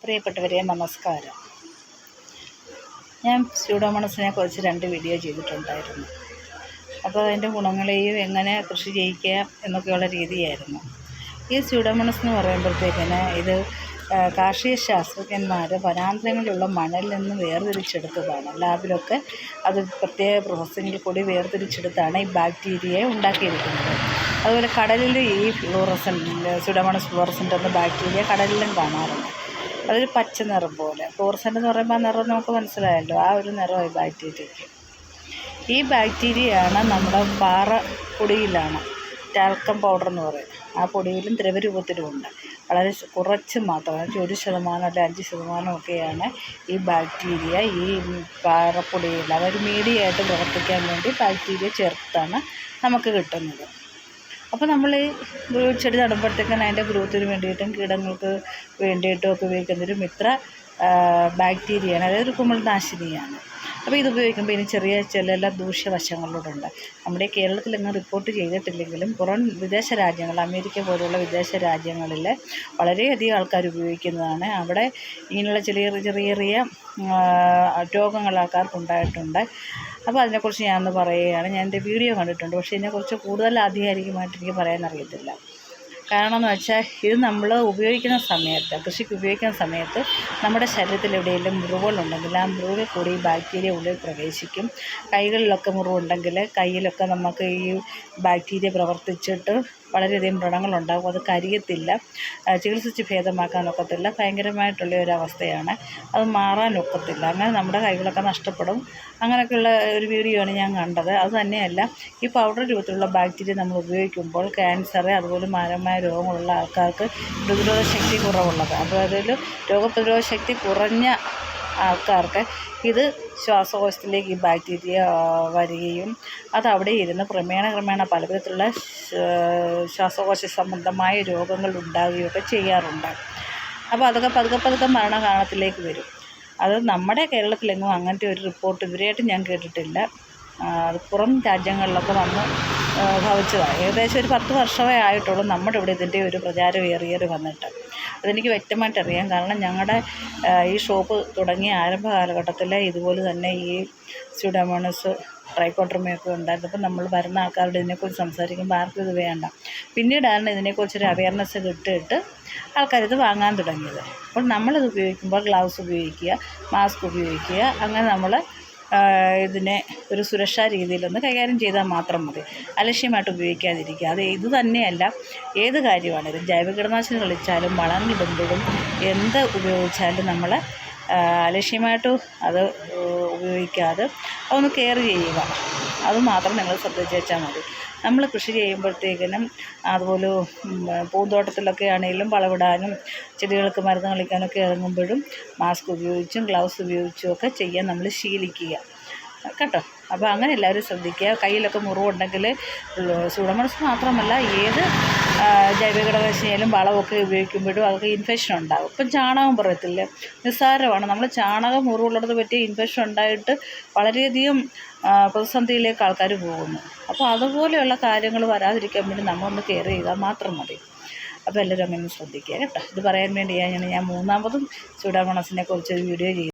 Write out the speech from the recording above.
പ്രിയപ്പെട്ടവരെ നമസ്കാരം. ഞാൻ സ്യൂഡോമോണസിനെ കുറിച്ച് 2 വീഡിയോ ചെയ്തിട്ടുണ്ടായിരുന്നു. അപ്പോൾ അതിൻ്റെ ഗുണങ്ങളെയും എങ്ങനെ കൃഷി ചെയ്യിക്കാം എന്നൊക്കെയുള്ള രീതിയായിരുന്നു. ഈ സ്യൂഡോമോണസ് എന്ന് പറയുമ്പോഴത്തേക്കിന് ഇത് കാർഷിക ശാസ്ത്രജ്ഞന്മാർ വനാന്തരങ്ങളിലുള്ള മണലിൽ നിന്ന് വേർതിരിച്ചെടുത്തതാണ്. ലാബിലൊക്കെ അത് പ്രത്യേക പ്രോസസ്സിങ്ങിൽ കൂടി വേർതിരിച്ചെടുത്താണ് ഈ ബാക്ടീരിയയെ ഉണ്ടാക്കിയിരിക്കുന്നത്. അതുപോലെ കടലിൽ ഈ സ്യൂഡോമോണസ് ഫ്ലോറസെൻ്റ് എന്ന ബാക്ടീരിയ കടലിലും കാണാറുണ്ട്. അതൊരു പച്ച നിറം പോലെ. ഫ്ലോറസെൻ്റ് എന്ന് പറയുമ്പോൾ ആ നിറം നമുക്ക് മനസ്സിലായല്ലോ, ആ ഒരു നിറമായി ബാക്ടീരിയയ്ക്ക്. ഈ ബാക്ടീരിയയാണ് നമ്മുടെ പാറപ്പൊടിയിലാണ്, ടാൽക്കം പൗഡർ എന്ന് പറയും. ആ പൊടിയിലും ദ്രവരൂപത്തിലുമുണ്ട്. വളരെ കുറച്ച് മാത്രം, 1% അല്ലെങ്കിൽ 5% ഒക്കെയാണ് ഈ ബാക്ടീരിയ ഈ പാറപ്പൊടിയിൽ. അതൊരു മീഡിയമായിട്ട് പ്രവർത്തിക്കാൻ വേണ്ടി ബാക്ടീരിയ ചേർത്താണ് നമുക്ക് കിട്ടുന്നത്. അപ്പോൾ നമ്മൾ ഈ ചെടി നടുമ്പോഴത്തേക്കും അതിൻ്റെ ഗ്രോത്തിന് വേണ്ടിയിട്ടും കീടങ്ങൾക്ക് വേണ്ടിയിട്ടും ഒക്കെ ഉപയോഗിക്കുന്നൊരു മിത്ര ബാക്ടീരിയയാണ്, അതായത് കുമിൾനാശിനിയാണ്. അപ്പോൾ ഇത് ഉപയോഗിക്കുമ്പോൾ ഇനി ചില ദൂഷ്യവശങ്ങളോടുണ്ട്. നമ്മുടെ കേരളത്തിലെങ്ങും റിപ്പോർട്ട് ചെയ്തിട്ടില്ലെങ്കിലും വിദേശ രാജ്യങ്ങൾ, അമേരിക്ക പോലുള്ള വിദേശ രാജ്യങ്ങളിൽ വളരെയധികം ആൾക്കാർ ഉപയോഗിക്കുന്നതാണ്. അവിടെ ഇങ്ങനെയുള്ള ചെറിയ രോഗങ്ങൾ ആൾക്കാർക്കുണ്ടായിട്ടുണ്ട്. അപ്പോൾ അതിനെക്കുറിച്ച് ഞാനൊന്ന് പറയുകയാണ്. ഞാൻ എൻ്റെ വീഡിയോ കണ്ടിട്ടുണ്ട്, പക്ഷേ ഇതിനെക്കുറിച്ച് കൂടുതൽ ആധികാരികമായിട്ട് എനിക്ക് പറയാനറിയത്തില്ല. കാരണം എന്ന് വെച്ചാൽ ഇത് നമ്മൾ ഉപയോഗിക്കുന്ന സമയത്ത്, കൃഷിക്ക് ഉപയോഗിക്കുന്ന സമയത്ത് നമ്മുടെ ശരീരത്തിൽ എവിടെയെങ്കിലും മുറിവുകളുണ്ടെങ്കിൽ ആ മുറിവിൽ കൂടി ഈ ബാക്ടീരിയ ഉള്ളിൽ പ്രവേശിക്കും. കൈകളിലൊക്കെ മുറിവുണ്ടെങ്കിൽ കയ്യിലൊക്കെ നമുക്ക് ഈ ബാക്ടീരിയ പ്രവർത്തിച്ചിട്ട് വളരെയധികം വ്രണങ്ങളുണ്ടാകും. അത് കരിയത്തില്ല, ചികിത്സിച്ച് ഭേദമാക്കാനൊക്കത്തില്ല. ഭയങ്കരമായിട്ടുള്ള ഒരവസ്ഥയാണ്, അത് മാറാനൊക്കത്തില്ല. അങ്ങനെ നമ്മുടെ കൈകളൊക്കെ നഷ്ടപ്പെടും. അങ്ങനെയൊക്കെയുള്ള ഒരു വീഡിയോ ആണ് ഞാൻ കണ്ടത്. അത് തന്നെയല്ല, ഈ പൗഡർ രൂപത്തിലുള്ള ബാക്ടീരിയ നമ്മൾ ഉപയോഗിക്കുമ്പോൾ ക്യാൻസർ, അതുപോലെ മാരകമായ രോഗങ്ങളുള്ള ആൾക്കാർക്ക് പ്രതിരോധ ശക്തി കുറവുള്ളത്, അപ്പോൾ അതിൽ രോഗപ്രതിരോധ ശക്തി കുറഞ്ഞ ആൾക്കാർക്ക് ഇത് ശ്വാസകോശത്തിലേക്ക് ഈ ബാക്ടീരിയ വരികയും അത് അവിടെ ഇരുന്ന് ക്രമേണ പലവിധത്തിലുള്ള ശ്വാസകോശ സംബന്ധമായ രോഗങ്ങൾ ഉണ്ടാകുകയൊക്കെ ചെയ്യാറുണ്ട്. അപ്പോൾ അതൊക്കെ പതുക്കെ മരണകാലത്തിലേക്ക് വരും. അത് നമ്മുടെ കേരളത്തിലെങ്ങും അങ്ങനത്തെ ഒരു റിപ്പോർട്ട് ഇതുവരെയായിട്ട് ഞാൻ കേട്ടിട്ടില്ല. അത് പുറം രാജ്യങ്ങളിലൊക്കെ വന്ന് ഭവിച്ചതാണ്. ഏകദേശം ഒരു 10 വർഷമേ ആയിട്ടുള്ളൂ നമ്മുടെ ഇവിടെ ഇതിൻ്റെ ഒരു പ്രചാരം ഏറി വന്നിട്ട്. അതെനിക്ക് വ്യക്തമായിട്ട് അറിയാം. കാരണം ഞങ്ങളുടെ ഈ ഷോപ്പ് തുടങ്ങിയ ആരംഭ കാലഘട്ടത്തിൽ ഇതുപോലെ തന്നെ ഈ സ്യൂഡോമോണസ് ട്രൈക്കോഡെർമയൊക്കെ ഉണ്ടായിരുന്നപ്പോൾ നമ്മൾ വരുന്ന ആൾക്കാരുടെ ഇതിനെക്കുറിച്ച് സംസാരിക്കുമ്പോൾ ആർക്കും ഇത് വേണ്ട. പിന്നീടാണ് ഇതിനെക്കുറിച്ചൊരു അവയർനെസ് കിട്ടിയിട്ട് ആൾക്കാരിത് വാങ്ങാൻ തുടങ്ങിയത്. അപ്പോൾ നമ്മളിത് ഉപയോഗിക്കുമ്പോൾ ഗ്ലൗസ് ഉപയോഗിക്കുക, മാസ്ക് ഉപയോഗിക്കുക. അങ്ങനെ നമ്മൾ ഇതിനെ ഒരു സുരക്ഷാ രീതിയിലൊന്ന് കൈകാര്യം ചെയ്താൽ മാത്രം മതി. അലക്ഷ്യമായിട്ട് ഉപയോഗിക്കാതിരിക്കുക. അത് ഇത് തന്നെയല്ല, ഏത് കാര്യമാണെങ്കിലും ജൈവ കീടനാശിനി കളിച്ചാലും വളങ്ങളിടുമ്പോഴും എന്ത് ഉപയോഗിച്ചാലും നമ്മൾ അലക്ഷ്യമായിട്ട് അത് ഉപയോഗിക്കാതെ അതൊന്ന് കെയർ ചെയ്യുക. അതുമാത്രം നിങ്ങൾ ശ്രദ്ധിച്ച് വെച്ചാൽ മതി. നമ്മൾ കൃഷി ചെയ്യുമ്പോഴത്തേക്കിനും അതുപോലെ പൂന്തോട്ടത്തിലൊക്കെ ആണെങ്കിലും വളവിടാനും ചെടികൾക്ക് മരുന്ന് കളിക്കാനൊക്കെ ഇറങ്ങുമ്പോഴും മാസ്ക് ഉപയോഗിച്ചും ഗ്ലൗസ് ഉപയോഗിച്ചും ഒക്കെ ചെയ്യാൻ നമ്മൾ ശീലിക്കുക കേട്ടോ. അപ്പോൾ അങ്ങനെ എല്ലാവരും ശ്രദ്ധിക്കുക. കയ്യിലൊക്കെ മുറിവുണ്ടെങ്കിൽ സ്യൂഡോമോണസ് മാത്രമല്ല, ഏത് ജൈവ കീടനാശിനിയായാലും വളമൊക്കെ ഉപയോഗിക്കുമ്പോഴും അതൊക്കെ ഇൻഫെക്ഷൻ ഉണ്ടാകും. ഇപ്പം ചാണകം പറയത്തില്ലേ, നിസ്സാരമാണ്. നമ്മൾ ചാണകം മുറിവുള്ളിടത്ത് പറ്റിയ ഇൻഫെക്ഷൻ ഉണ്ടായിട്ട് വളരെയധികം പ്രതിസന്ധിയിലേക്ക് ആൾക്കാർ പോകുന്നു. അപ്പോൾ അതുപോലെയുള്ള കാര്യങ്ങൾ വരാതിരിക്കാൻ വേണ്ടി നമ്മളൊന്ന് കെയർ ചെയ്താൽ മാത്രം മതി. അപ്പോൾ എല്ലാവരും അങ്ങനെ ശ്രദ്ധിക്കുക കേട്ടോ. ഇത് പറയാൻ വേണ്ടിയാണ് ഞാൻ 3ാമതും സ്യൂഡോമോണസിനെ കുറിച്ചൊരു വീഡിയോ ചെയ്യുന്നത്.